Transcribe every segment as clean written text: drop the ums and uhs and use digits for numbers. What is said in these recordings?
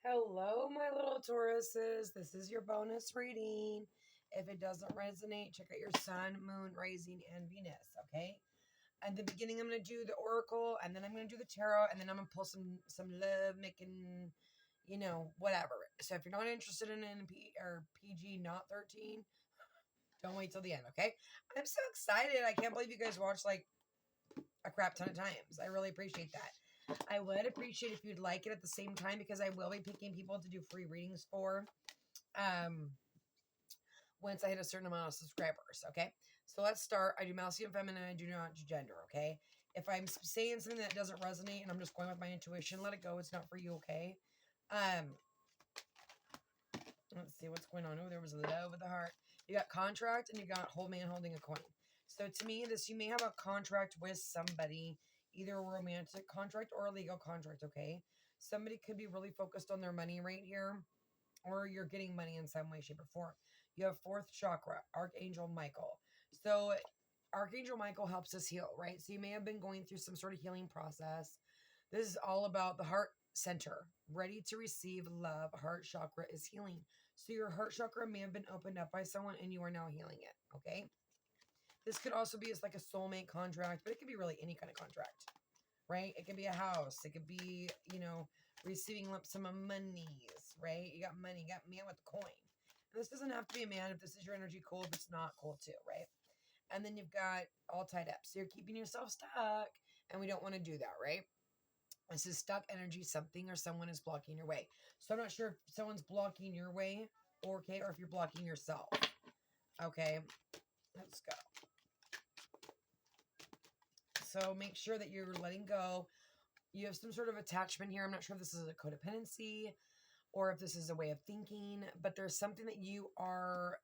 Hello, my little Tauruses. This is your bonus reading. If it doesn't resonate, check out your sun, moon, rising, and Venus, okay? At the beginning, I'm going to do the oracle, and then I'm going to do the tarot, and then I'm going to pull some love making, whatever. So if you're not interested in PG, not 13, don't wait till the end, okay? I'm so excited. I can't believe you guys watched like a crap ton of times. I really appreciate that. I would appreciate if you'd like it at the same time, because I will be picking people to do free readings for once I hit a certain amount of subscribers, okay? So let's start. I do masculine, feminine, I do not do gender, okay? If I'm saying something that doesn't resonate and I'm just going with my intuition, let it go. It's not for you, okay? Let's see what's going on. Oh, there was a love with the heart. You got contract and you got whole man holding a coin. So to me, you may have a contract with somebody, either a romantic contract or a legal contract, okay? Somebody could be really focused on their money right here, or you're getting money in some way, shape, or form. You have fourth chakra, Archangel Michael. So Archangel Michael helps us heal, right? So you may have been going through some sort of healing process. This is all about the heart center, ready to receive love. Heart chakra is healing. So your heart chakra may have been opened up by someone and you are now healing it, okay? This could also be like a soulmate contract, but it could be really any kind of contract, right? It could be a house. It could be, receiving lump sum of monies, right? You got money, you got man with the coin. And this doesn't have to be a man. If this is your energy, cool. If it's not, cool too, right? And then you've got all tied up. So you're keeping yourself stuck, and we don't want to do that, right? This is stuck energy. Something or someone is blocking your way. So I'm not sure if someone's blocking your way, or if you're blocking yourself. Okay, let's go. So make sure that you're letting go. You have some sort of attachment here. I'm not sure if this is a codependency or if this is a way of thinking, but there's something that you are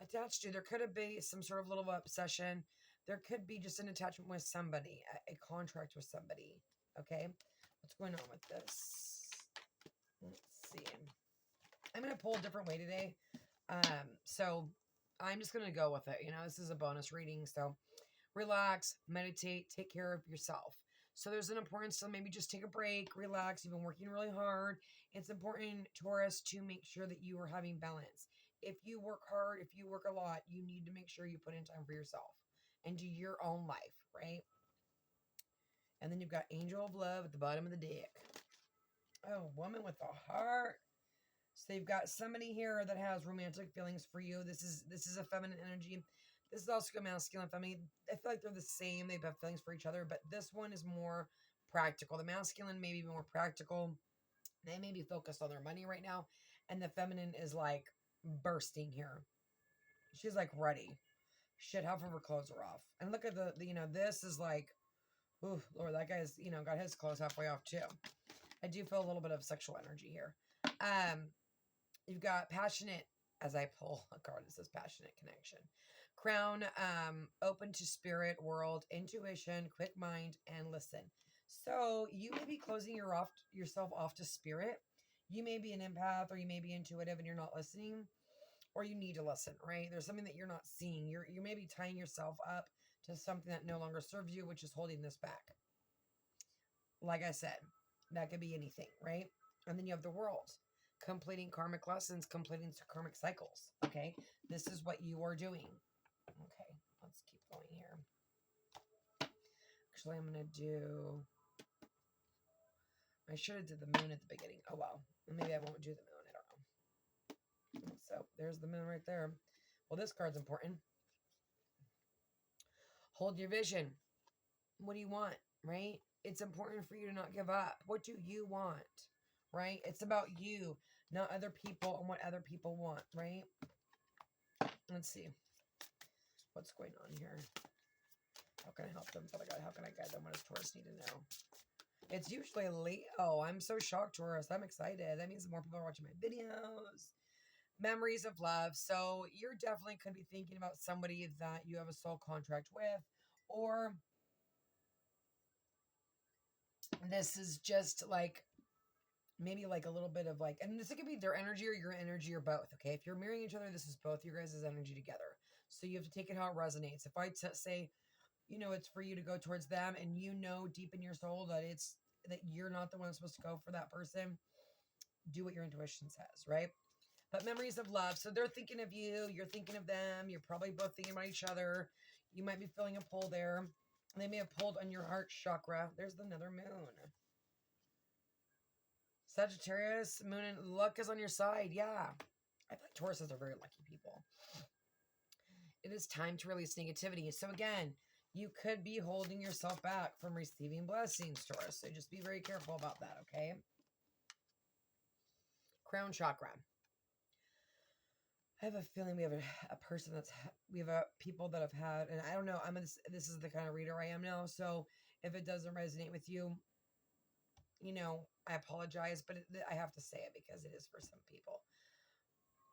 attached to. There could have been some sort of little obsession. There could be just an attachment with somebody, a contract with somebody. Okay, what's going on with this? Let's see. I'm going to pull a different way today. So I'm just going to go with it. This is a bonus reading. So relax, meditate, take care of yourself. So there's an importance to maybe just take a break, relax. You've been working really hard. It's important, Taurus, to make sure that you are having balance. If you work hard, if you work a lot, you need to make sure you put in time for yourself and do your own life, right? And then you've got Angel of Love at the bottom of the deck. Oh, woman with a heart. So you've got somebody here that has romantic feelings for you. This is a feminine energy. This is also a masculine, feminine. I feel like they're the same. They have feelings for each other, but this one is more practical. The masculine may be more practical. They may be focused on their money right now. And the feminine is like bursting here. She's like ready. Shit, half of her clothes are off. And look at this is like, ooh, Lord, that guy's, got his clothes halfway off too. I do feel a little bit of sexual energy here. You've got passionate, as I pull a card that says passionate connection. Crown, open to spirit, world, intuition, quick mind, and listen. So you may be closing yourself off to spirit. You may be an empath, or you may be intuitive and you're not listening, or you need to listen, right? There's something that you're not seeing. You may be tying yourself up to something that no longer serves you, which is holding this back. Like I said, that could be anything, right? And then you have the world. Completing karmic lessons, completing karmic cycles. Okay, this is what you are doing. Okay, let's keep going here. Actually, I'm gonna do. I should have did the moon at the beginning. Oh well, maybe I won't do the moon. I don't know. So there's the moon right there. Well, this card's important. Hold your vision. What do you want? Right? It's important for you to not give up. What do you want? Right? It's about you, not other people and what other people want, right? Let's see. What's going on here? How can I help them, Father God? How can I guide them? What does Taurus need to know? It's usually Leo. I'm so shocked, Taurus. I'm excited. That means more people are watching my videos. Memories of love. So you're definitely could be thinking about somebody that you have a soul contract with, or this is just like maybe like a little bit of like, and this could be their energy or your energy or both. Okay, if you're mirroring each other, this is both your guys' energy together. So you have to take it how it resonates. If I say, it's for you to go towards them, and deep in your soul that that you're not the one supposed to go for that person, do what your intuition says, right? But memories of love. So they're thinking of you. You're thinking of them. You're probably both thinking about each other. You might be feeling a pull there. They may have pulled on your heart chakra. There's another moon. Sagittarius, moon and luck is on your side. Yeah. I feel like Tauruses are very lucky people. It is time to release negativity. So again, you could be holding yourself back from receiving blessings, Taurus. So just be very careful about that, okay? Crown chakra. I have a feeling we have a person we have people that have had, and I don't know, this is the kind of reader I am now, so if it doesn't resonate with you, you know, I apologize, but I have to say it because it is for some people.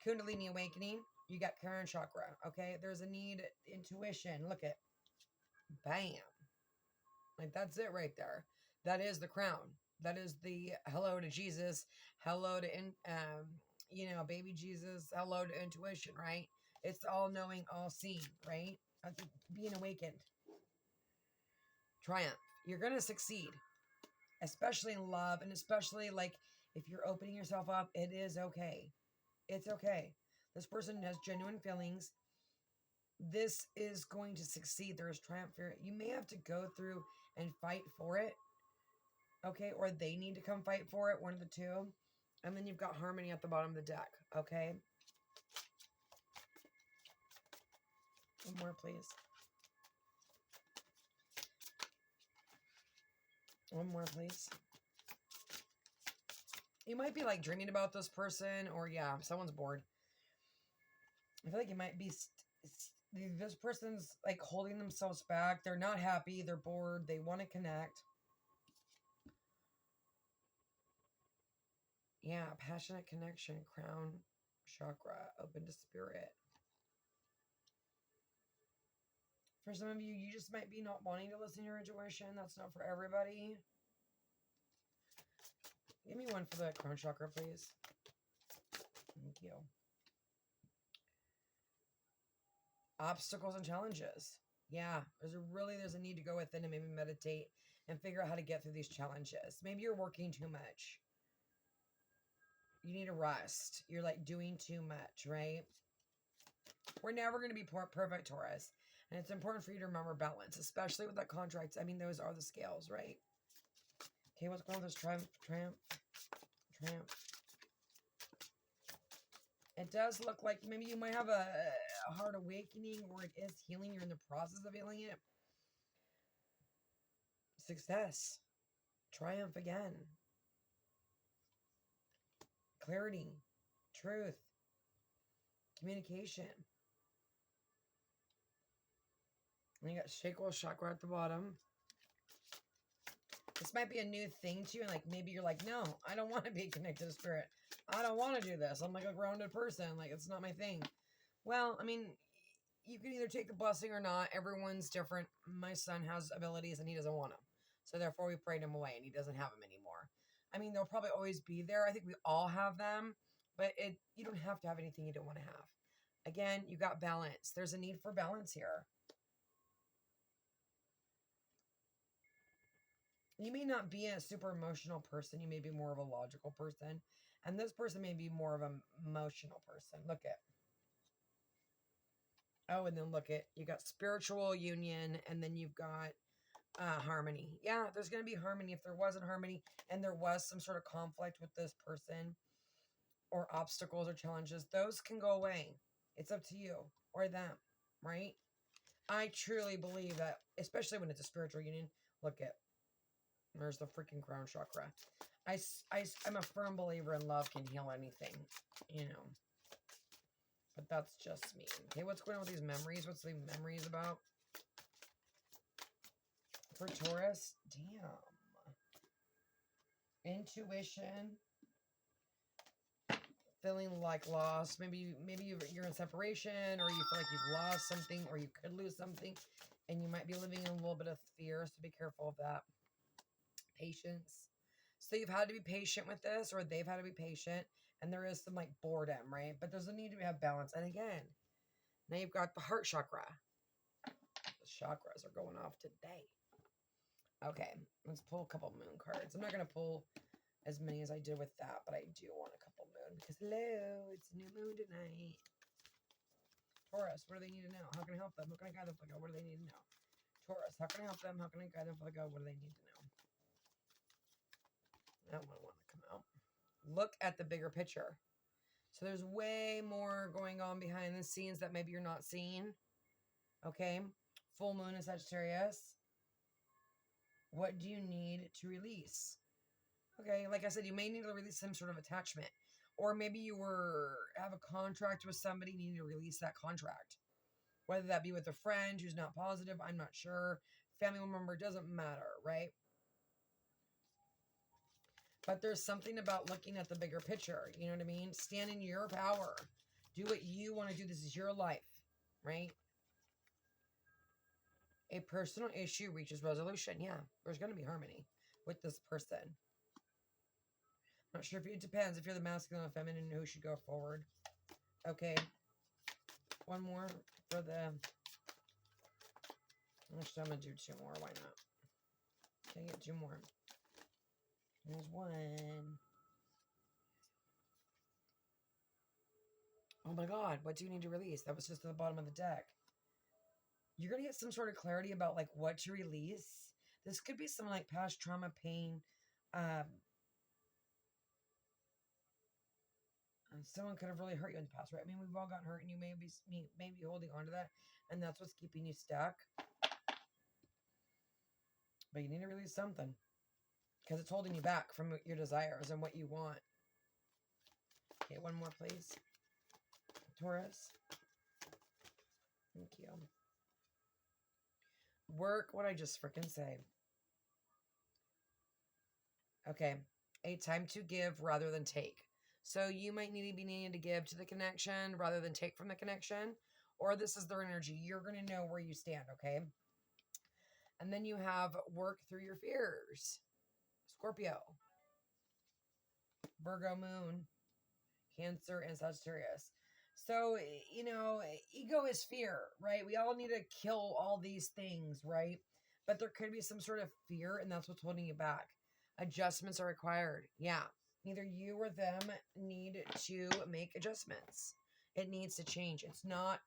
Kundalini awakening, you got Crown chakra, okay? There's a need, intuition, look at, bam. Like, that's it right there. That is the crown. That is the hello to Jesus, hello to, baby Jesus, hello to intuition, right? It's all knowing, all seeing, right? Being awakened. Triumph. You're going to succeed, especially in love, and especially like if you're opening yourself up, it is okay. It's okay. This person has genuine feelings. This is going to succeed. There is triumph here. You may have to go through and fight for it, okay? Or they need to come fight for it, one of the two. And then you've got harmony at the bottom of the deck, okay? One more, please. One more, please. You might be like dreaming about this person, or yeah, someone's bored. I feel like you might be, this person's like holding themselves back. They're not happy. They're bored. They want to connect. Yeah, passionate connection, crown chakra, open to spirit. For some of you, you just might be not wanting to listen to your intuition. That's not for everybody. Give me one for the crown chakra, please. Thank you. Obstacles and challenges. Yeah, there's a need to go within and maybe meditate and figure out how to get through these challenges. Maybe you're working too much. You need to rest. You're like doing too much, right? We're never going to be perfect, Taurus. And it's important for you to remember balance, especially with that contract. I mean, those are the scales, right? Okay, what's going on with this triumph? It does look like maybe you might have a heart awakening, or it is healing. You're in the process of healing it. Success. Triumph again. Clarity. Truth. Communication. And you got Shakewell chakra at the bottom. This might be a new thing to you, and like maybe you're like, no, I don't want to be connected to spirit. I don't want to do this. I'm like a grounded person. Like, it's not my thing. Well, I mean, you can either take the blessing or not. Everyone's different. My son has abilities and he doesn't want them. So therefore we prayed him away and he doesn't have them anymore. I mean, they'll probably always be there. I think we all have them, but you don't have to have anything you don't want to have. Again, you got balance. There's a need for balance here. You may not be a super emotional person. You may be more of a logical person. And this person may be more of an emotional person. Look at. Oh, and then look at, you got spiritual union, and then you've got harmony. Yeah, there's going to be harmony. If there wasn't harmony and there was some sort of conflict with this person or obstacles or challenges, those can go away. It's up to you or them, right? I truly believe that, especially when it's a spiritual union. Look at, there's the freaking crown chakra. I'm a firm believer in love can heal anything, you know. But that's just me. Okay, what's going on with these memories? What's the memories about? For Taurus, damn. Intuition. Feeling like loss. Maybe you're in separation, or you feel like you've lost something, or you could lose something, and you might be living in a little bit of fear, so be careful of that. Patience. So you've had to be patient with this, or they've had to be patient, and there is some like boredom, right? But there's a need to have balance. And again, now you've got the heart chakra. The chakras are going off today. Okay, let's pull a couple moon cards. I'm not going to pull as many as I did with that, but I do want a couple moon because, hello, it's new moon tonight. Taurus, what do they need to know? How can I help them? How can I guide them for the go? What do they need to know? Taurus, how can I help them? How can I guide them for the go? What do they need to know? That one want to come out. Look at the bigger picture. So there's way more going on behind the scenes that maybe you're not seeing. Okay. Full moon in Sagittarius. What do you need to release? Okay. Like I said, you may need to release some sort of attachment. Or maybe you have a contract with somebody and you need to release that contract. Whether that be with a friend who's not positive, I'm not sure. Family member, doesn't matter, right? But there's something about looking at the bigger picture. You know what I mean? Stand in your power. Do what you want to do. This is your life, right? A personal issue reaches resolution. Yeah, there's going to be harmony with this person. Not sure if it depends if you're the masculine or feminine who should go forward. Okay. One more for the... Actually, I'm going to do two more. Why not? Can I get two more? There's one. Oh my God, what do you need to release? That was just at the bottom of the deck. You're going to get some sort of clarity about like what to release. This could be some like past trauma, pain. Someone could have really hurt you in the past, right? I mean, we've all gotten hurt and you may be holding on to that. And that's what's keeping you stuck. But you need to release something. Because it's holding you back from your desires and what you want. Okay, one more, please. Taurus. Thank you. Work what I just freaking say. Okay. A time to give rather than take. So you might need to be needing to give to the connection rather than take from the connection. Or this is their energy. You're going to know where you stand, okay? And then you have work through your fears. Scorpio. Virgo moon. Cancer and Sagittarius. So, you know, ego is fear, right? We all need to kill all these things, right? But there could be some sort of fear, and that's what's holding you back. Adjustments are required. Yeah. Either you or them need to make adjustments. It needs to change. It's not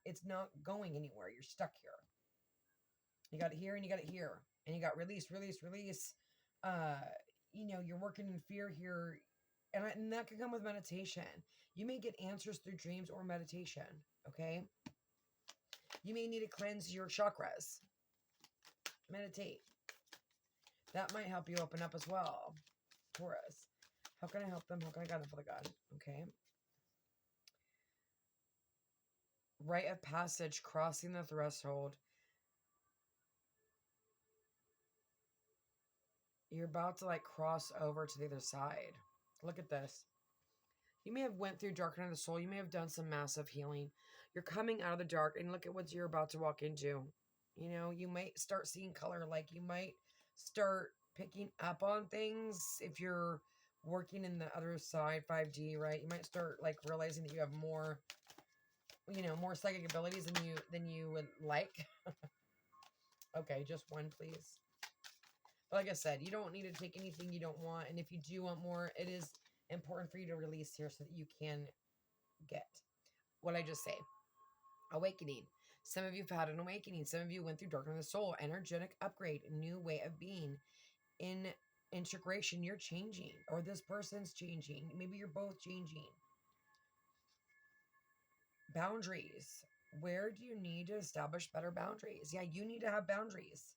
going anywhere. You're stuck here. You got it here and you got it here. And you got release. You know, you're working in fear here. And that can come with meditation. You may get answers through dreams or meditation, okay? You may need to cleanse your chakras. Meditate. That might help you open up as well. Taurus. How can I help them? How can I guide them for the God? Okay. Rite of passage, crossing the threshold. You're about to like cross over to the other side. Look at this. You may have went through dark night of the soul. You may have done some massive healing. You're coming out of the dark and look at what you're about to walk into. You know, you might start seeing color. Like you might start picking up on things if you're working in the other side, 5D, right? You might start like realizing that you have more, you know, more psychic abilities than you would like. Okay, just one, please. But like I said, you don't need to take anything you don't want. And if you do want more, it is important for you to release here so that you can get what I just say. Awakening. Some of you have had an awakening. Some of you went through darkness of the soul. Energetic upgrade. New way of being. In integration, you're changing. Or this person's changing. Maybe you're both changing. Boundaries. Where do you need to establish better boundaries? Yeah, you need to have boundaries.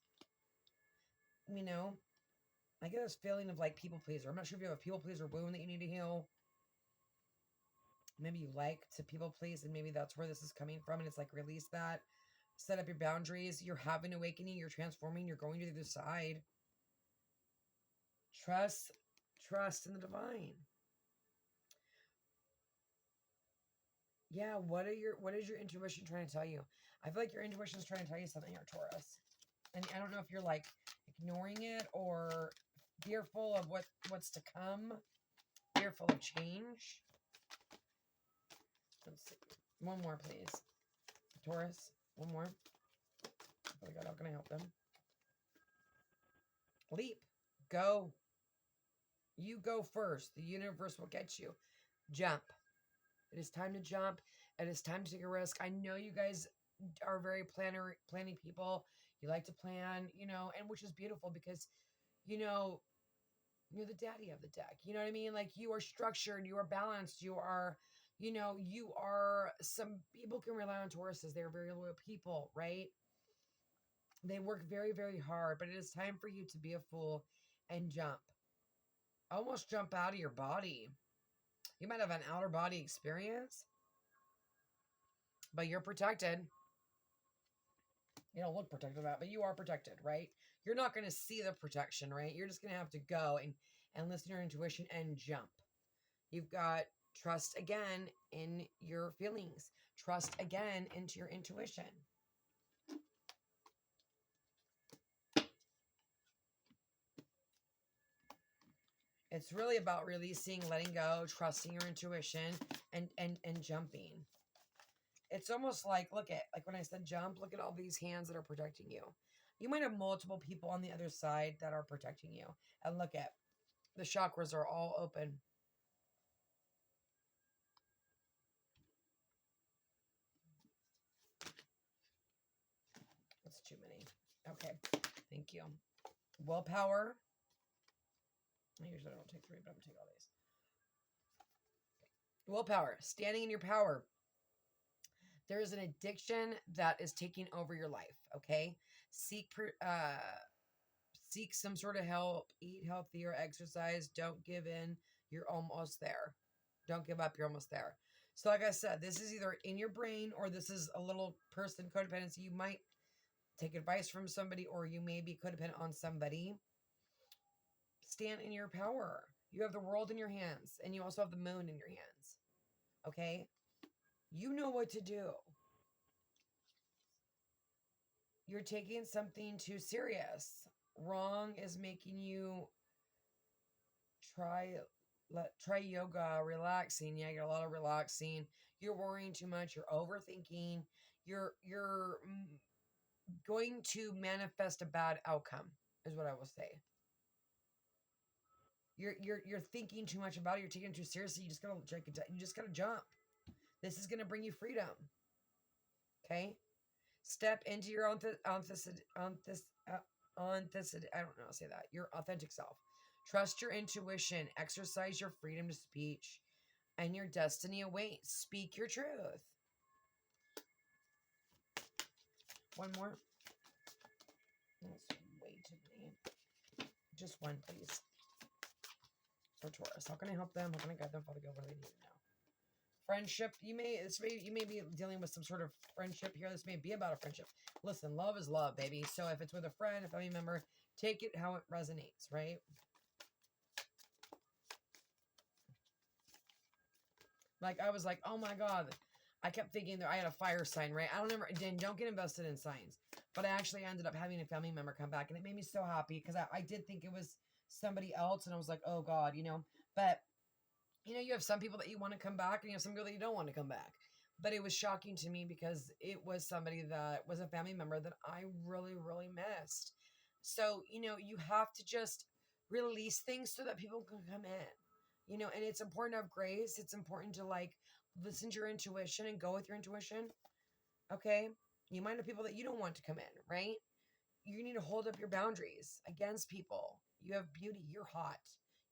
You know, I get this feeling of like people pleaser. I'm not sure if you have a people pleaser wound that you need to heal. Maybe you like to people please, and maybe that's where this is coming from. And it's like, release that, set up your boundaries. You're having awakening. You're transforming. You're going to the other side. Trust in the divine. Yeah. What is your intuition trying to tell you? I feel like your intuition is trying to tell you something, you're Taurus. And I don't know if you're like ignoring it or fearful of what's to come, fearful of change. Let's see. One more, please. Taurus. One more. Oh my God, how can I help them? Leap. Go. You go first. The universe will get you. Jump. It is time to jump. It is time to take a risk. I know you guys are very planning people. You like to plan, and which is beautiful because, you know, you're the daddy of the deck. You know what I mean? Like, you are structured, you are balanced, you are, some people can rely on Tauruses. They're very loyal people, right? They work very, very hard, but it is time for you to be a fool and jump. Almost jump out of your body. You might have an outer body experience, but you're protected. You don't look protected about, but you are protected, right? You're not going to see the protection, right? You're just going to have to go and listen to your intuition and jump. You've got trust again in your feelings. Trust again into your intuition. It's really about releasing, letting go, trusting your intuition, and jumping. It's almost like, like when I said jump, look at all these hands that are protecting you. You might have multiple people on the other side that are protecting you. And look at the chakras are all open. That's too many. Okay. Thank you. Willpower. I usually don't take 3, but I'm going to take all these. Willpower. Standing in your power. There is an addiction that is taking over your life, okay? Seek some sort of help. Eat healthier, exercise. Don't give in. You're almost there. Don't give up. You're almost there. So like I said, this is either in your brain or this is a little person codependency. You might take advice from somebody or you may be codependent on somebody. Stand in your power. You have the world in your hands and you also have the moon in your hands, okay? You know what to do. You're taking something too serious. Wrong is making you try yoga, relaxing. Yeah, you get a lot of relaxing. You're worrying too much. You're overthinking. You're going to manifest a bad outcome, is what I will say. You're thinking too much about it. You're taking it too seriously. You just gotta jump. This is gonna bring you freedom. Okay, step into your authenticity. I don't know how to say that. Your authentic self. Trust your intuition. Exercise your freedom to speech, and your destiny awaits. Speak your truth. One more. That's way too many. Just one, please. For Taurus. How can I help them? How can I guide them? Father God, what do they need to know? Friendship. You may be dealing with some sort of friendship here. This may be about a friendship. Listen, love is love, baby. So if it's with a friend, a family member, take it how it resonates, right? Like, I was like, oh my God. I kept thinking that I had a fire sign, right? Don't get invested in signs. But I actually ended up having a family member come back and it made me so happy because I did think it was somebody else and I was like, oh God, but you have some people that you want to come back and you have some people that you don't want to come back. But it was shocking to me because it was somebody that was a family member that I really, really missed. So, you have to just release things so that people can come in, and it's important to have grace. It's important to listen to your intuition and go with your intuition. Okay. You might have people that you don't want to come in, right? You need to hold up your boundaries against people. You have beauty. You're hot.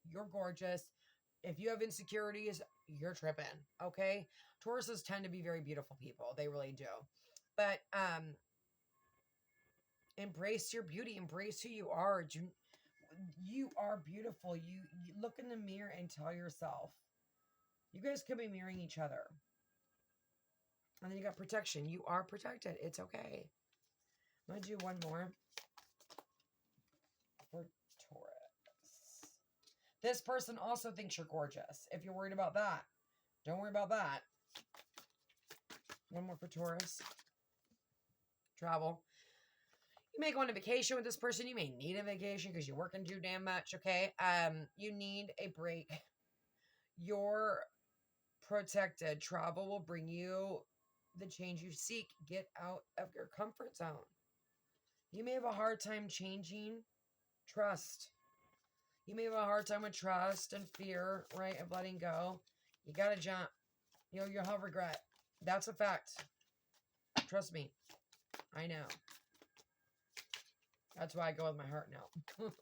You're gorgeous. If you have insecurities, you're tripping. Okay. Tauruses tend to be very beautiful people. They really do. But, embrace your beauty. Embrace who you are. You are beautiful. You look in the mirror and tell yourself. You guys could be mirroring each other. And then you got protection. You are protected. It's okay. I'm going to do one more for Taurus. This person also thinks you're gorgeous. If you're worried about that, don't worry about that. One more for Taurus. Travel. You may go on a vacation with this person. You may need a vacation because you're working too damn much, okay? You need a break. You're protected. Travel will bring you the change you seek. Get out of your comfort zone. You may have a hard time changing Trust. You may have a hard time with trust and fear, right, of letting go. You got to jump. You'll have regret. That's a fact. Trust me. I know. That's why I go with my heart now.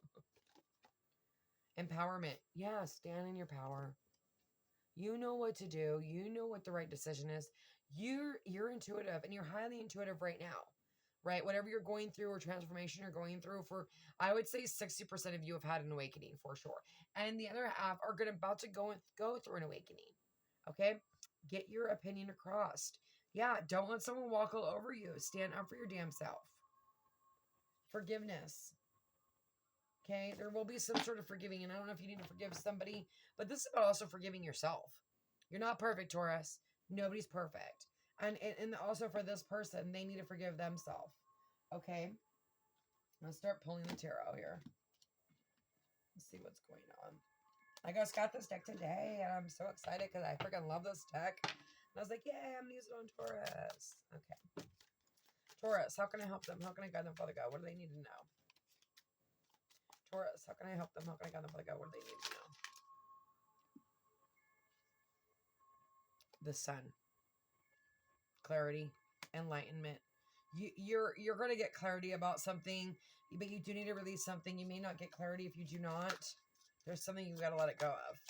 Empowerment. Yeah, stand in your power. You know what to do. You know what the right decision is. You're intuitive, and you're highly intuitive right now, right? Whatever you're going through or transformation you're going through, for I would say 60% of you have had an awakening for sure, and the other half are about to go through an awakening. Okay, get your opinion across. Yeah, don't let someone walk all over you. Stand up for your damn self. Forgiveness. Okay, there will be some sort of forgiving, and I don't know if you need to forgive somebody, but this is about also forgiving yourself. You're not perfect, Taurus. Nobody's perfect. And also for this person, they need to forgive themselves. Okay? Let's start pulling the tarot here. Let's see what's going on. I just got this deck today, and I'm so excited because I freaking love this deck. And I was like, yay, I'm going to use it on Taurus. Okay. Taurus, how can I help them? How can I guide them, Father God? What do they need to know? Taurus, how can I help them? How can I guide them, Father God? What do they need to know? The Sun. Clarity. Enlightenment. You're going to get clarity about something, but you do need to release something. You may not get clarity if you do not. There's something you've got to let it go of.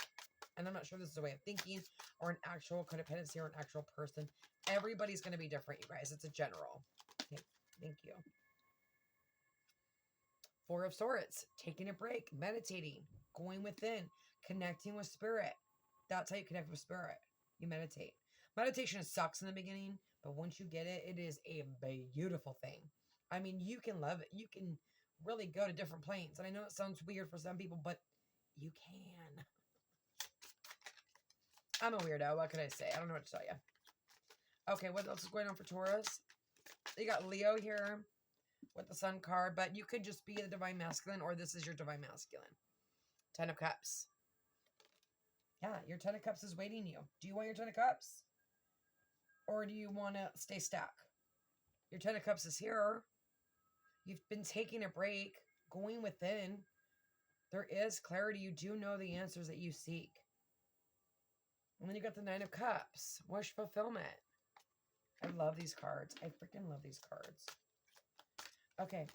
And I'm not sure this is a way of thinking or an actual codependency or an actual person. Everybody's going to be different, you guys. It's a general. Okay, thank you. Four of Swords, taking a break, meditating, going within, connecting with spirit. That's how you connect with spirit. You meditate. Meditation sucks in the beginning, but once you get it, it is a beautiful thing. I mean, you can love it. You can really go to different planes. And I know it sounds weird for some people, but you can. I'm a weirdo. What can I say? I don't know what to tell you. Okay, what else is going on for Taurus? You got Leo here with the Sun card, but you could just be the Divine Masculine, or this is your Divine Masculine. 10 of Cups. Yeah, your 10 of Cups is waiting you. Do you want your 10 of Cups? Or do you want to stay stuck? Your 10 of Cups is here. You've been taking a break, going within. There is clarity. You do know the answers that you seek. And then you got the 9 of Cups. Wish fulfillment. I love these cards. I freaking love these cards. Okay,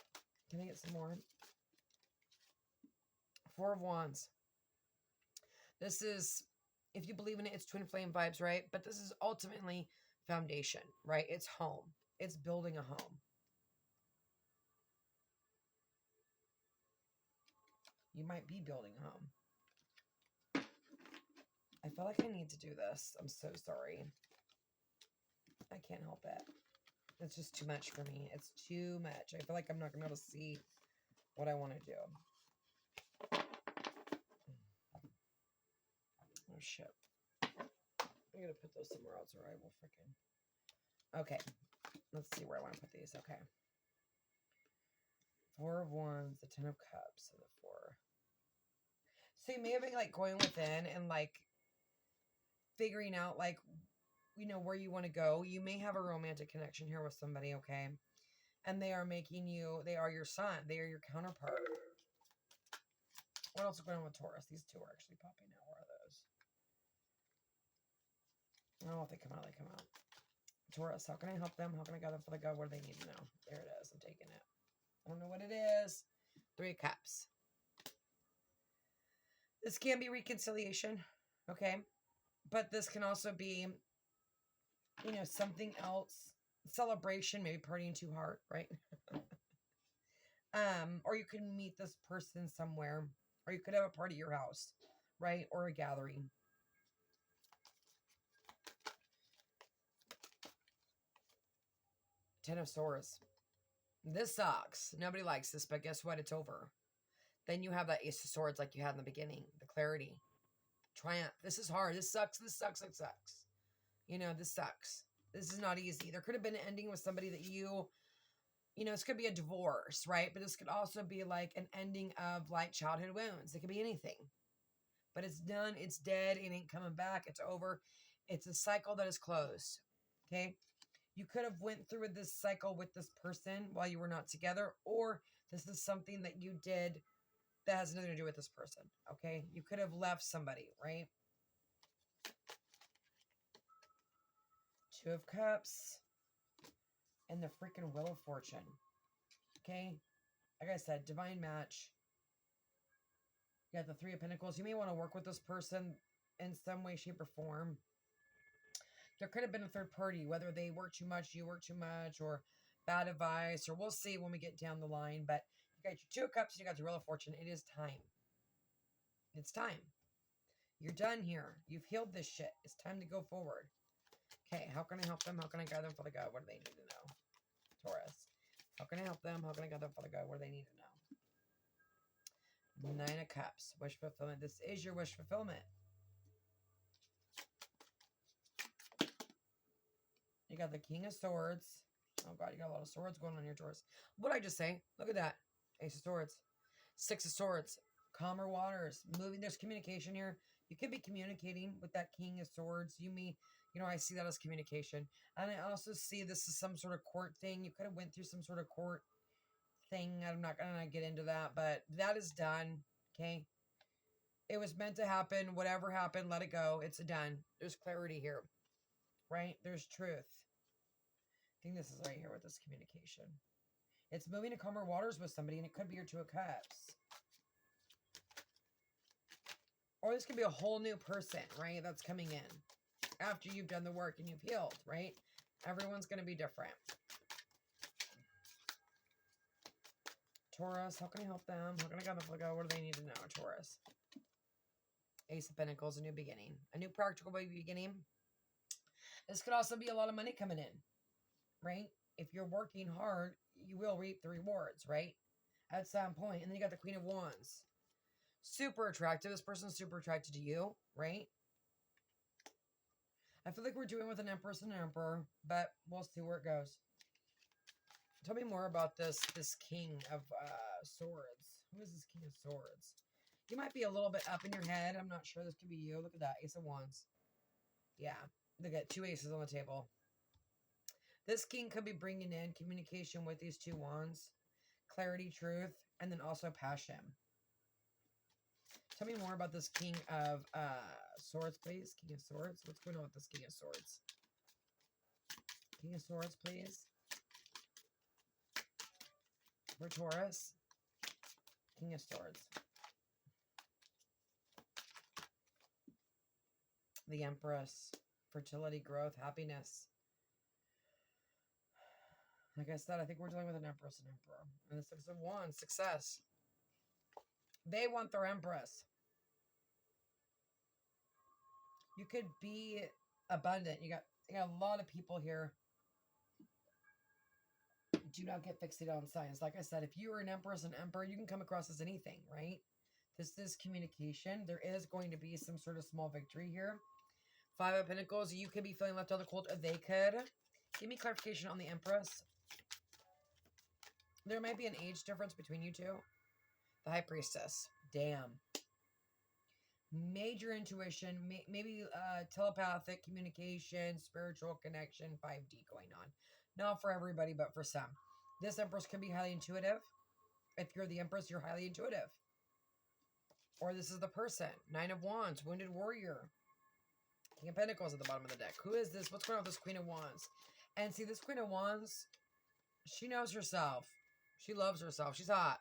can I get some more? 4 of Wands. This is, if you believe in it, it's twin flame vibes, right? But this is ultimately foundation, right? It's home. It's building a home. You might be building a home. I feel like I need to do this. I'm so sorry. I can't help it. It's just too much for me. It's too much. I feel like I'm not going to be able to see what I want to do. Oh, shit. I'm going to put those somewhere else or I will freaking... Okay. Let's see where I want to put these. Okay. 4 of Wands, the 10 of Cups, and the 4. So you may have been like going within and like figuring out like, you know, where you want to go. You may have a romantic connection here with somebody, okay? And they are making you, they are your sun. They are your counterpart. What else is going on with Taurus? These two are actually popping out. Where are those? Oh, if they come out, they come out. Taurus, how can I help them? How can I guide them for the God? What do they need to know? There it is. I'm taking it. I don't know what it is. 3 of Cups. This can be reconciliation, okay? But this can also be, you know, something else. Celebration, maybe partying too hard, right? Or you could meet this person somewhere. Or you could have a party at your house, right? Or a gathering. Ten of Swords. This sucks. Nobody likes this, but guess what? It's over. Then you have that Ace of Swords like you had in the beginning. The clarity. Triumph. This is hard. This sucks. This sucks. It sucks. You know, this sucks. This is not easy. There could have been an ending with somebody that you know, this could be a divorce, right? But this could also be like an ending of like childhood wounds. It could be anything. But it's done. It's dead. It ain't coming back. It's over. It's a cycle that is closed. Okay? You could have went through this cycle with this person while you were not together, or this is something that you did that has nothing to do with this person, okay? You could have left somebody, right? Two of Cups and the freaking Wheel of Fortune, okay? Like I said, divine match. You got the Three of Pentacles. You may want to work with this person in some way, shape, or form. There could have been a third party, whether they work too much, you work too much, or bad advice, or we'll see when we get down the line. But you got your Two of Cups and you got the Wheel of Fortune. It is time. It's time. You're done here. You've healed this shit. It's time to go forward. Okay, how can I help them? How can I guide them for the God? What do they need to know? Taurus. How can I help them? How can I guide them for the God? What do they need to know? Nine of Cups. Wish fulfillment. This is your wish fulfillment. You got the King of Swords. Oh, God, you got a lot of swords going on here, Taurus. What did I just say? Look at that. Ace of Swords. Six of Swords. Calmer waters. Moving. There's communication here. You could be communicating with that King of Swords. You may, I see that as communication. And I also see this is some sort of court thing. You could have went through some sort of court thing. I'm not going to get into that, but that is done. Okay. It was meant to happen. Whatever happened, let it go. It's done. There's clarity here, right? There's truth. I think this is right here with this communication. It's moving to calmer waters with somebody, and it could be your Two of Cups. Or this could be a whole new person, right? That's coming in after you've done the work and you've healed, right? Everyone's going to be different. Taurus, how can I help them? How can I guide them? What do they need to know, Taurus? Ace of Pentacles, a new beginning. A new practical beginning. This could also be a lot of money coming in, right? If you're working hard, you will reap the rewards, right? At some point. And then you got the Queen of Wands. Super attractive. This person's super attracted to you, right? I feel like we're doing with an Empress and an Emperor, but we'll see where it goes. Tell me more about this King of Swords. Who is this King of Swords? You might be a little bit up in your head. I'm not sure. This could be you. Look at that. Ace of Wands. Yeah. Look at two aces on the table. This king could be bringing in communication with these two wands. Clarity, truth, and then also passion. Tell me more about this King of Swords, please. King of Swords. What's going on with this King of Swords? King of Swords, please. For Taurus. King of Swords. The Empress. Fertility, growth, happiness. Like I said, I think we're dealing with an Empress and Emperor. And the Six of Wands, success. They want their Empress. You could be abundant. You got a lot of people here. Do not get fixated on signs. Like I said, if you are an Empress and Emperor, you can come across as anything, right? This is communication. There is going to be some sort of small victory here. Five of Pentacles. You could be feeling left out of the cold, or they could. Give me clarification on the Empress. There might be an age difference between you two. The High Priestess. Damn. Major intuition. Maybe telepathic communication, spiritual connection, 5D going on. Not for everybody, but for some. This Empress could be highly intuitive. If you're the Empress, you're highly intuitive. Or this is the person. Nine of Wands. Wounded Warrior. King of Pentacles at the bottom of the deck. Who is this? What's going on with this Queen of Wands? And see, this Queen of Wands, she knows herself. She loves herself. She's hot,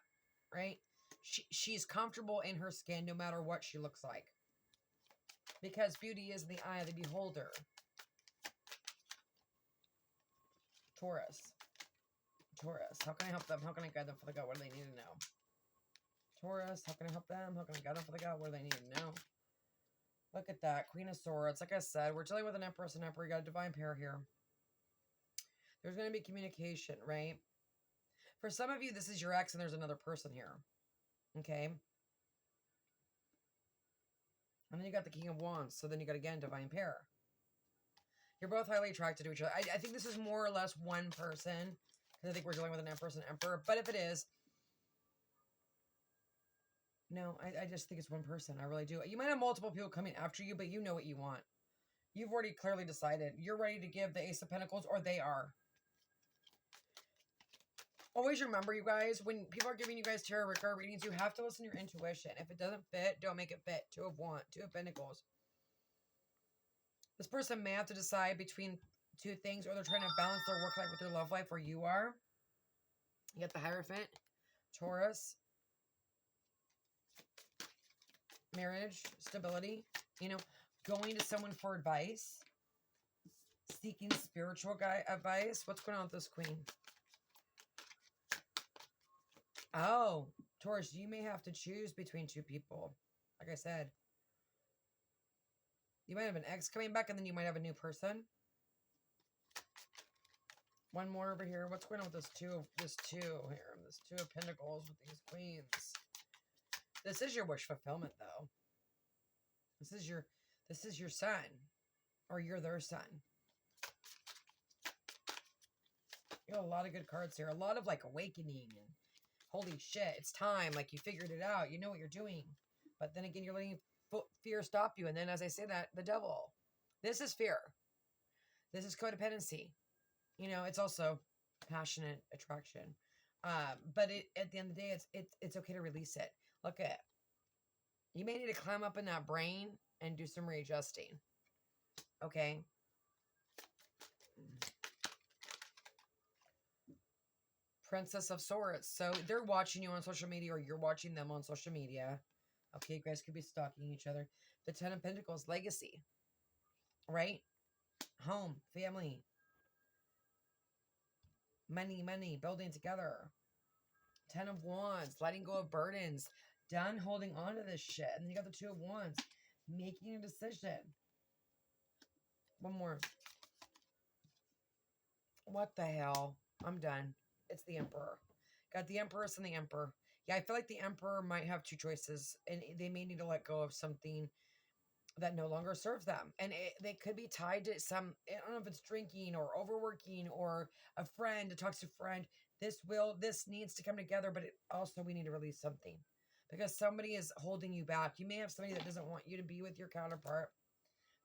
right? She's comfortable in her skin no matter what she looks like. Because beauty is in the eye of the beholder. Taurus. Taurus. How can I help them? How can I guide them for the God? What do they need to know? Taurus. How can I help them? How can I guide them for the God? What do they need to know? Look at that. Queen of Swords. Like I said, we're dealing with an Empress and Emperor. You got a divine pair here. There's going to be communication, right? For some of you, this is your ex and there's another person here. Okay? And then you got the King of Wands. So then you got, again, divine pair. You're both highly attracted to each other. I think this is more or less one person. Because I think we're dealing with an Empress and Emperor. But if it is, no, I just think it's one person. I really do. You might have multiple people coming after you, but you know what you want. You've already clearly decided. You're ready to give the Ace of Pentacles, or they are. Always remember, you guys, when people are giving you guys tarot card readings, you have to listen to your intuition. If it doesn't fit, don't make it fit. Two of Wands, Two of Pentacles. This person may have to decide between two things, or they're trying to balance their work life with their love life where you are. You got the Hierophant, Taurus, marriage, stability, you know, going to someone for advice, seeking spiritual advice. What's going on with this Queen? Oh, Taurus, you may have to choose between two people. Like I said, you might have an ex coming back, and then you might have a new person. One more over here. What's going on with this two here? This Two of Pentacles with these queens. This is your wish fulfillment, though. This is your son, or you're their son. You got a lot of good cards here. A lot of like awakening and holy shit, it's time. Like you figured it out. You know what you're doing. But then again, you're letting fear stop you. And then as I say that, the devil. This is fear. This is codependency. You know, it's also passionate attraction. But at the end of the day, it's okay to release it. Look at, you may need to climb up in that brain and do some readjusting. Okay. Princess of Swords. So they're watching you on social media, or you're watching them on social media. Okay, you guys could be stalking each other. The Ten of Pentacles, legacy. Right? Home, family. Money, building together. Ten of Wands, letting go of burdens. Done holding on to this shit. And then you got the Two of Wands, making a decision. One more. What the hell? I'm done. It's the Emperor. Got the Empress and the Emperor. Yeah, I feel like the Emperor might have two choices, and they may need to let go of something that no longer serves them. And they could be tied to some, I don't know if it's drinking or overworking or a friend, a toxic friend. This needs to come together, but we need to release something because somebody is holding you back. You may have somebody that doesn't want you to be with your counterpart.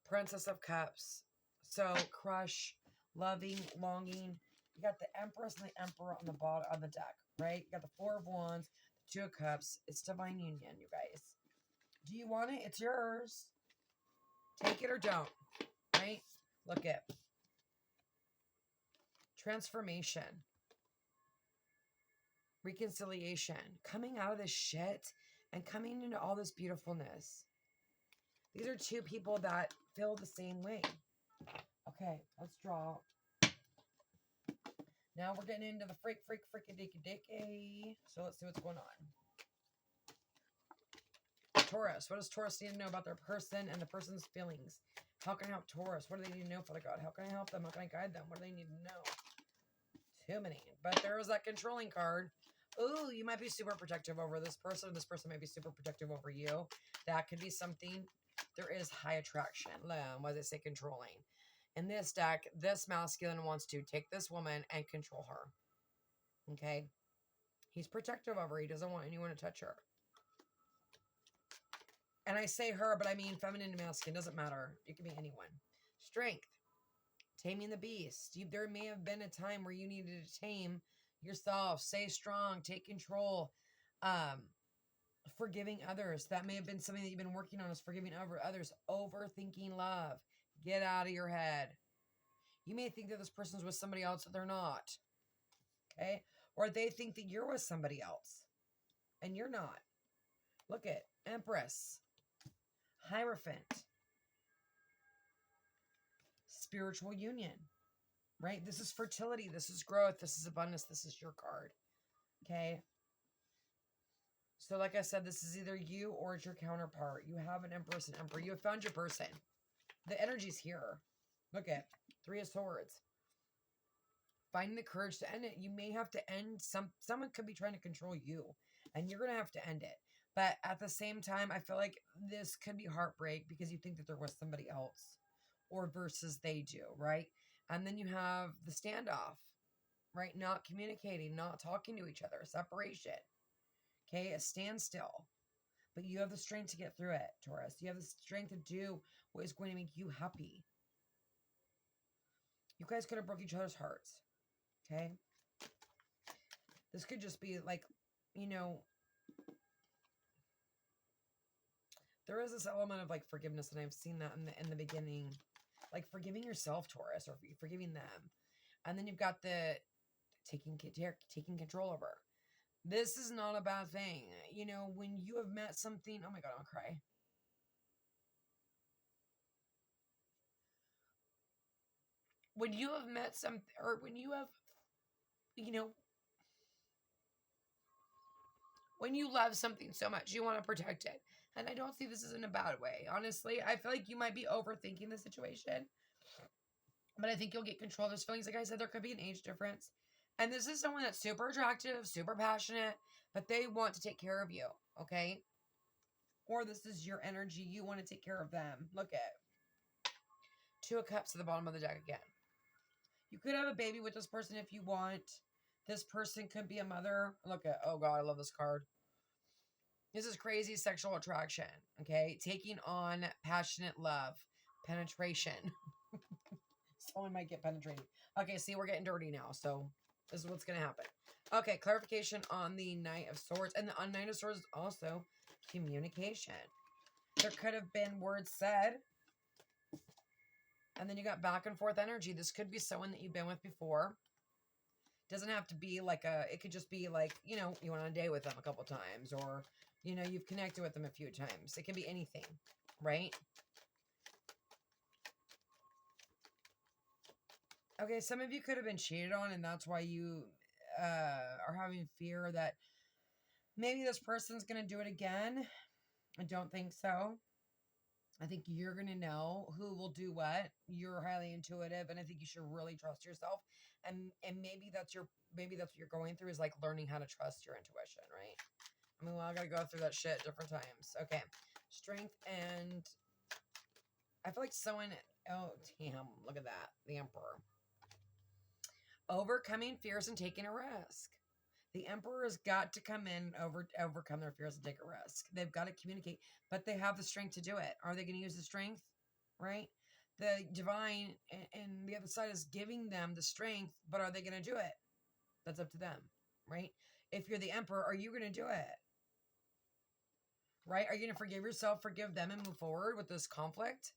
Princess of Cups. So crush, loving, longing. You got the Empress and the Emperor on the bottom on the deck, right? You got the Four of Wands, the Two of Cups. It's divine union, you guys. Do you want it? It's yours. Take it or don't, right? Look at transformation, reconciliation, coming out of this shit and coming into all this beautifulness. These are two people that feel the same way. Okay, let's draw. Now we're getting into the freaky-dicky. So let's see what's going on. Taurus. What does Taurus need to know about their person and the person's feelings? How can I help Taurus? What do they need to know, Father God? How can I help them? How can I guide them? What do they need to know? Too many. But there is that controlling card. Ooh, you might be super protective over this person. This person might be super protective over you. That could be something. There is high attraction. Why does it say controlling? In this deck, this masculine wants to take this woman and control her. Okay? He's protective of her. He doesn't want anyone to touch her. And I say her, but I mean feminine and masculine. Doesn't matter. It can be anyone. Strength. Taming the beast. There may have been a time where you needed to tame yourself. Stay strong. Take control. Forgiving others. That may have been something that you've been working on, is forgiving over others. Overthinking love. Get out of your head. You may think that this person's with somebody else that they're not. Okay? Or they think that you're with somebody else. And you're not. Look at Empress. Hierophant. Spiritual union. Right? This is fertility. This is growth. This is abundance. This is your card. Okay? So like I said, this is either you or it's your counterpart. You have an Empress and Emperor. You have found your person. The energy's here. Look at Three of Swords. Finding the courage to end it. You may have to end someone could be trying to control you, and you're going to have to end it. But at the same time, I feel like this could be heartbreak because you think that they're with somebody else, or versus they do, right? And then you have the standoff, right? Not communicating, not talking to each other, separation. Okay, a standstill. But you have the strength to get through it, Taurus. You have the strength to do what is going to make you happy. You guys could have broke each other's hearts. Okay? This could just be like, you know, there is this element of like forgiveness, and I've seen that in the beginning, like forgiving yourself, Taurus, or forgiving them. And then you've got the taking control over. This is not a bad thing. You know, when you have met something, oh my God, I'll cry. When you have met some, or when you have, you know, when you love something so much, you want to protect it. And I don't see this as in a bad way. Honestly, I feel like you might be overthinking the situation, but I think you'll get control of those feelings. Like I said, there could be an age difference. And this is someone that's super attractive, super passionate, but they want to take care of you, okay? Or this is your energy. You want to take care of them. Look at Two of Cups at the bottom of the deck again. You could have a baby with this person if you want. This person could be a mother. Look at, oh God, I love this card. This is crazy sexual attraction, okay? Taking on passionate love, penetration. Someone might get penetrated. Okay, see, we're getting dirty now, so this is what's going to happen. Okay, clarification on the Knight of Swords. And the Knight of Swords is also communication. There could have been words said. And then you got back and forth energy. This could be someone that you've been with before. Doesn't have to be like it could just be like, you know, you went on a date with them a couple times, or, you know, you've connected with them a few times. It can be anything, right? Okay, some of you could have been cheated on, and that's why you are having fear that maybe this person's going to do it again. I don't think so. I think you're going to know who will do what. You're highly intuitive, and I think you should really trust yourself. And maybe that's what you're going through, is like learning how to trust your intuition, right? I mean, well, I got to go through that shit different times. Okay. Strength, and I feel like someone, oh, damn, look at that. The Emperor. Overcoming fears and taking a risk. The Emperor has got to come in, overcome their fears and take a risk. They've got to communicate, but they have the strength to do it. Are they going to use the strength? Right? The Divine and the other side is giving them the strength, but are they going to do it? That's up to them, right? If you're the Emperor, are you going to do it? Right? Are you going to forgive yourself, forgive them, and move forward with this conflict?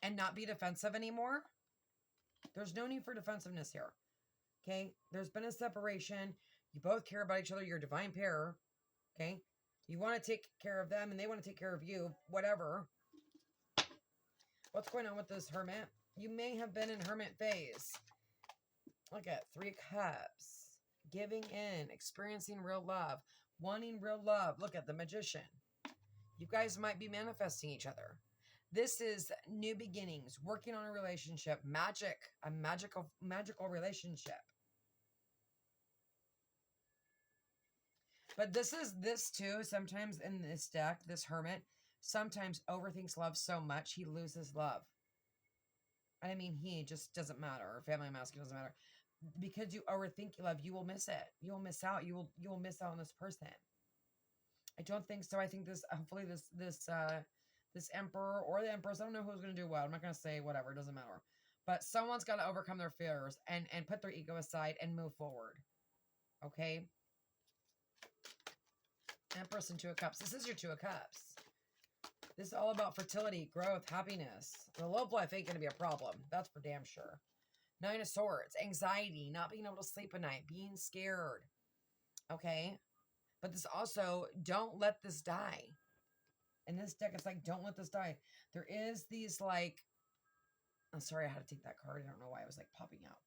And not be defensive anymore? There's no need for defensiveness here. Okay? There's been a separation. You both care about each other. You're a divine pair. Okay? You want to take care of them, and they want to take care of you. Whatever. What's going on with this Hermit? You may have been in Hermit phase. Look at 3 of Cups. Giving in. Experiencing real love. Wanting real love. Look at the Magician. You guys might be manifesting each other. This is new beginnings. Working on a relationship. Magic. A magical relationship. But this too, sometimes in this deck, this Hermit sometimes overthinks love so much he loses love. And I mean, he just doesn't matter. Family masculine doesn't matter. Because you overthink love, you will miss it. You will miss out. You will miss out on this person. I don't think so. I think hopefully this Emperor or the Empress, I don't know who's going to do what. I'm not going to say whatever. It doesn't matter. But someone's got to overcome their fears and put their ego aside and move forward. Okay? Empress and 2 of Cups. This is your 2 of Cups. This is all about fertility, growth, happiness. The love life ain't going to be a problem. That's for damn sure. 9 of Swords. Anxiety. Not being able to sleep at night. Being scared. Okay? But this also, don't let this die. In this deck, it's like, don't let this die. There is these like, I'm sorry I had to take that card. I don't know why it was like popping out.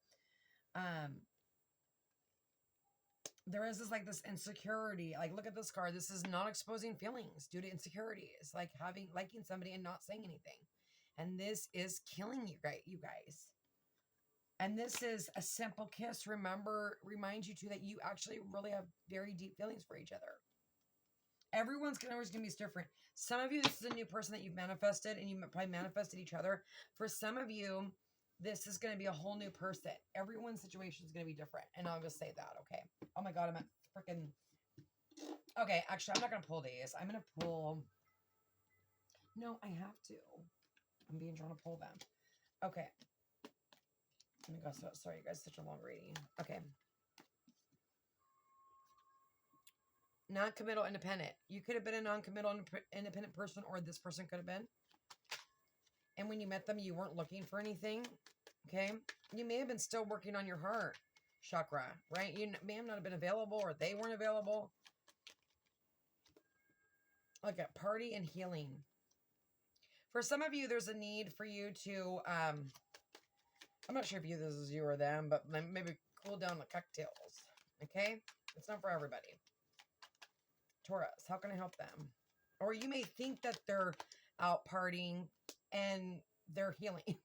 There is this insecurity. Like, look at this card. This is not exposing feelings due to insecurities. Like liking somebody and not saying anything. And this is killing you guys. And this is a simple kiss. Reminds you too that you actually really have very deep feelings for each other. Everyone's always going to be different. Some of you, this is a new person that you've manifested, and you probably manifested each other. For some of you, this is going to be a whole new person. Everyone's situation is going to be different. And I'll just say that, okay? Oh my God, I'm at freaking... Okay, actually, I'm not going to pull these. I'm going to pull... No, I have to. I'm being drawn to pull them. Okay. Oh my God, sorry, you guys, such a long reading. Okay. Non-committal independent. You could have been a non-committal independent person, or this person could have been. And when you met them, you weren't looking for anything. Okay. You may have been still working on your heart chakra, right? You may have not been available, or they weren't available. Look at party and healing. For some of you, there's a need for you to, I'm not sure if this is you or them, but maybe cool down the cocktails. Okay? It's not for everybody. Taurus, how can I help them? Or you may think that they're out partying and they're healing.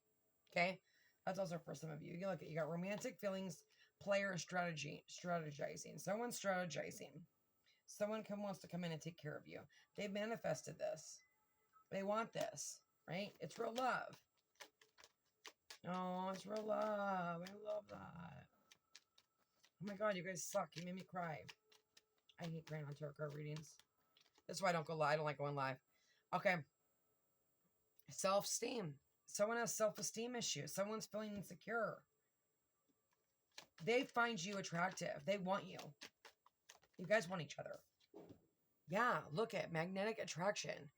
Okay? That's also for some of you. You look at, you got romantic feelings, player strategizing. Someone's strategizing. Someone wants to come in and take care of you. They've manifested this. They want this, right? It's real love. Oh, it's real love. I love that. Oh my God, you guys suck. You made me cry. I hate crying on tarot card readings. That's why I don't go live. I don't like going live. Okay. Self-esteem. Someone has self-esteem issues. Someone's feeling insecure. They find you attractive. They want you. You guys want each other. Yeah, look at magnetic attraction.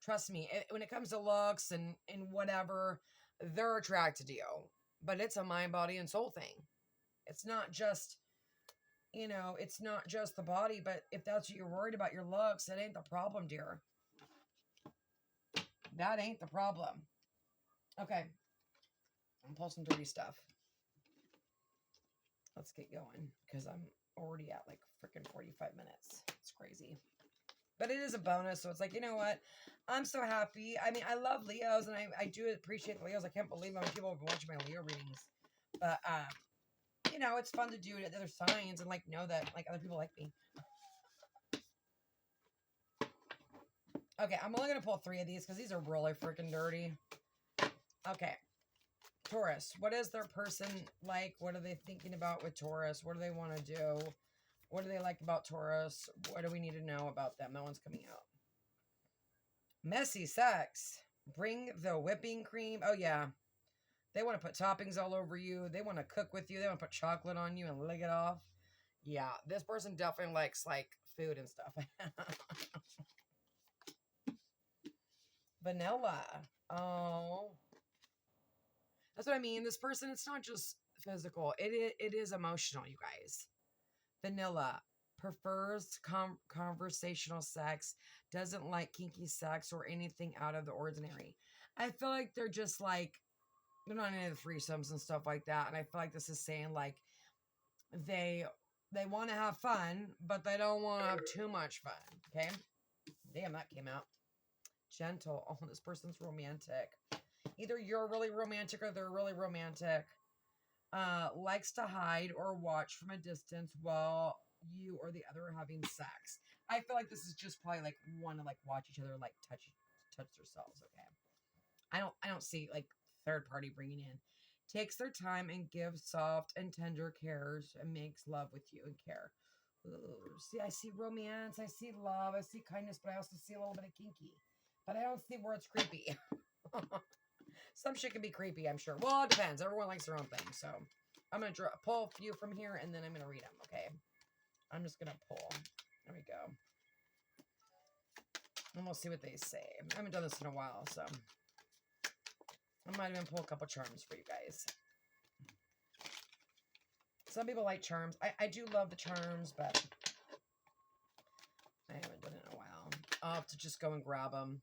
Trust me, when it comes to looks and whatever, they're attracted to you. But it's a mind, body, and soul thing. It's not just, it's not just the body, but if that's what you're worried about, your looks, that ain't the problem, dear. That ain't the problem. Okay. I'm pulling some dirty stuff. Let's get going, because I'm already at like freaking 45 minutes. It's crazy. But it is a bonus, so it's like, you know what? I'm so happy. I mean, I love Leos, and I do appreciate the Leos. I can't believe how many people have been watching my Leo readings. But, it's fun to do it at other signs and, like, know that, like, other people like me. Okay, I'm only going to pull 3 of these because these are really freaking dirty. Okay. Taurus, what is their person like? What are they thinking about with Taurus? What do they want to do? What do they like about Taurus? What do we need to know about them? That one's coming out. Messy sex. Bring the whipping cream. Oh, yeah. They want to put toppings all over you. They want to cook with you. They want to put chocolate on you and lick it off. Yeah, this person definitely likes, like, food and stuff. Vanilla. Oh. That's what I mean. This person, it's not just physical. It is emotional, you guys. Vanilla. Prefers conversational sex. Doesn't like kinky sex or anything out of the ordinary. I feel like they're just like, they're not into the threesomes and stuff like that. And I feel like this is saying like they want to have fun, but they don't want to have too much fun. Okay. Damn, that came out. Gentle. Oh, this person's romantic. Either you're really romantic or they're really romantic. Likes to hide or watch from a distance while you or the other are having sex. I feel like this is just probably like want to like watch each other like touch themselves. Okay. I don't see like third party bringing in. Takes their time and gives soft and tender cares and makes love with you and care. Ooh, see, I see romance, I see love, I see kindness, but I also see a little bit of kinky. But I don't see where it's creepy. Some shit can be creepy, I'm sure. Well, it depends. Everyone likes their own thing. So I'm going to pull a few from here and then I'm going to read them. Okay. I'm just going to pull. There we go. And we'll see what they say. I haven't done this in a while, so I might even pull a couple charms for you guys. Some people like charms. I do love the charms, but I haven't done it in a while. I'll have to just go and grab them.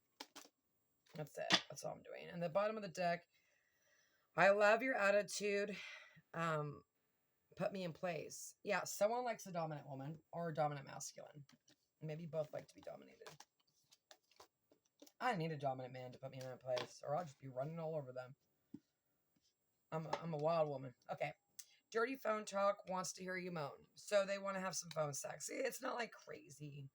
That's it. That's all I'm doing. And the bottom of the deck, I love your attitude. Put me in place. Yeah, someone likes a dominant woman or a dominant masculine. Maybe both like to be dominated. I need a dominant man to put me in my place, or I'll just be running all over them. I'm a wild woman. Okay. Dirty phone talk, wants to hear you moan. So they want to have some phone sex. It's not like crazy.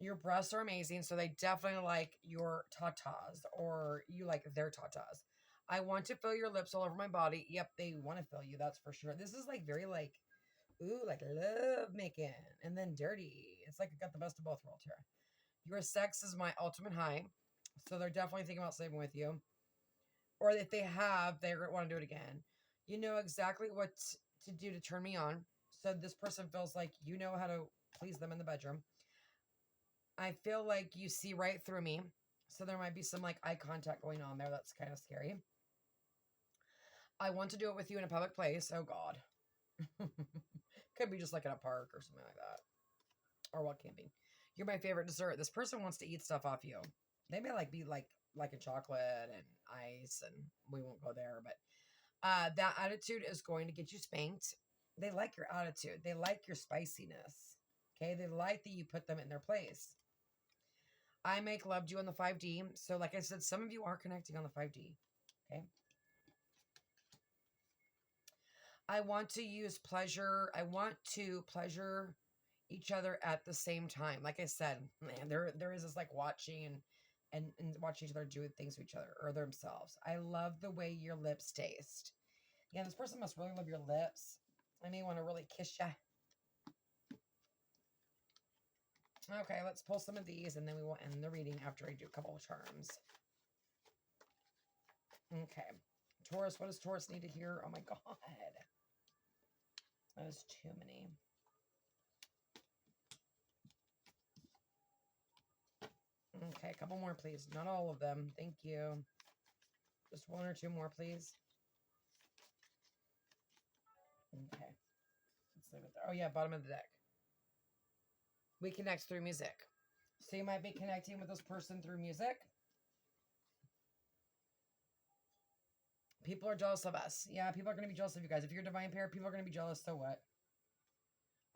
Your breasts are amazing, so they definitely like your tatas, or you like their tatas. I want to feel your lips all over my body. Yep, they want to feel you, that's for sure. This is like very like, ooh, like love making. And then dirty. It's like I got the best of both worlds here. Your sex is my ultimate high. So they're definitely thinking about sleeping with you. Or if they have, they want to do it again. You know exactly what to do to turn me on. So this person feels like you know how to please them in the bedroom. I feel like you see right through me. So there might be some like eye contact going on there. That's kind of scary. I want to do it with you in a public place. Oh God. Could be just like in a park or something like that. Or while camping. You're my favorite dessert. This person wants to eat stuff off you. They may like be like a chocolate and ice, and we won't go there, but that attitude is going to get you spanked. They like your attitude. They like your spiciness. Okay. They like that you put them in their place. I make love to you on the 5D. So like I said, some of you are connecting on the 5D. Okay. I want to use pleasure. I want to pleasure each other at the same time. Like I said, man, there is this like watching and watching each other do things to each other or themselves. I love the way your lips taste. Yeah, this person must really love your lips. I may want to really kiss you. Okay, let's pull some of these and then we will end the reading after I do a couple of charms. Okay. Taurus, what does Taurus need to hear? Oh my God. That is too many. Okay, a couple more, please. Not all of them. Thank you. Just one or two more, please. Okay. Let's leave it there. Oh, yeah, bottom of the deck. We connect through music. So you might be connecting with this person through music. People are jealous of us. Yeah, people are going to be jealous of you guys. If you're a divine pair, people are going to be jealous. So what?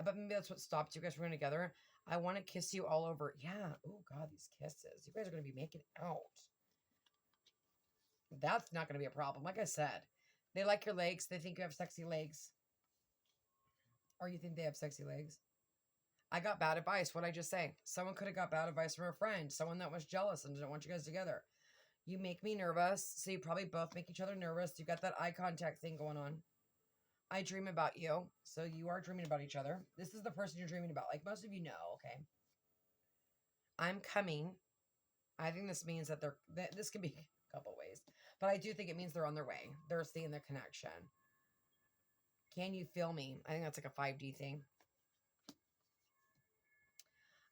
But maybe that's what stopped you guys from going together. I want to kiss you all over. Yeah. Oh, God, these kisses. You guys are going to be making out. That's not going to be a problem. Like I said, they like your legs. They think you have sexy legs. Or you think they have sexy legs. I got bad advice. What'd I just say? Someone could have got bad advice from a friend. Someone that was jealous and didn't want you guys together. You make me nervous. So you probably both make each other nervous. You got that eye contact thing going on. I dream about you. So you are dreaming about each other. This is the person you're dreaming about. Like most of you know, okay? I'm coming. I think this means that this could be a couple ways. But I do think it means they're on their way. They're seeing the connection. Can you feel me? I think that's like a 5D thing.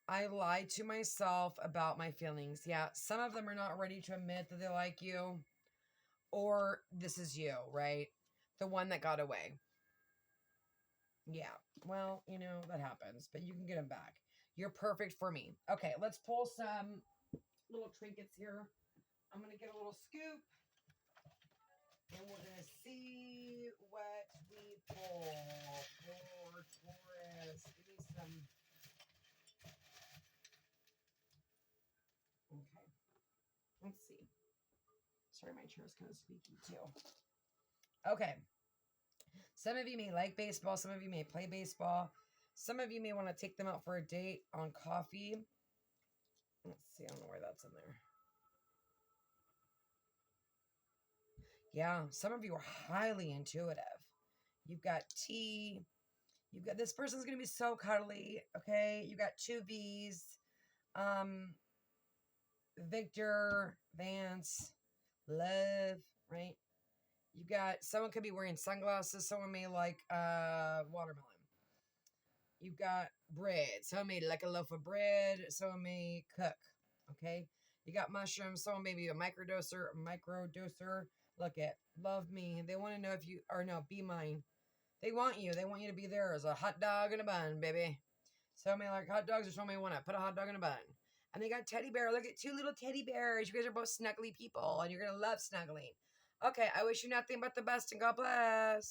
I lied to myself about my feelings. Yeah, some of them are not ready to admit that they like you. Or this is you, right? The one that got away. Yeah, well, you know, that happens. But you can get them back. You're perfect for me. Okay, let's pull some little trinkets here. I'm going to get a little scoop. And we're going to see what we pull for Taurus. Give me some. Okay. Let's see. Sorry, my chair is kind of squeaky too. Okay. Some of you may like baseball. Some of you may play baseball. Some of you may want to take them out for a date on coffee. Let's see. I don't know where that's in there. Yeah. Some of you are highly intuitive. You've got tea. You've got, this person's going to be so cuddly. Okay. You got two V's. Victor, Vance, love, right? You got, someone could be wearing sunglasses. Someone may like watermelon. You've got bread. Someone may like a loaf of bread. Someone may cook. Okay. You got mushrooms. Someone may be a microdoser. Look at, love me. They want to know if you, or no, be mine. They want you. They want you to be there as a hot dog in a bun, baby. Some may like hot dogs, or some may want to put a hot dog in a bun. And they got teddy bear. Look at two little teddy bears. You guys are both snuggly people, and you're going to love snuggling. Okay, I wish you nothing but the best, and God bless.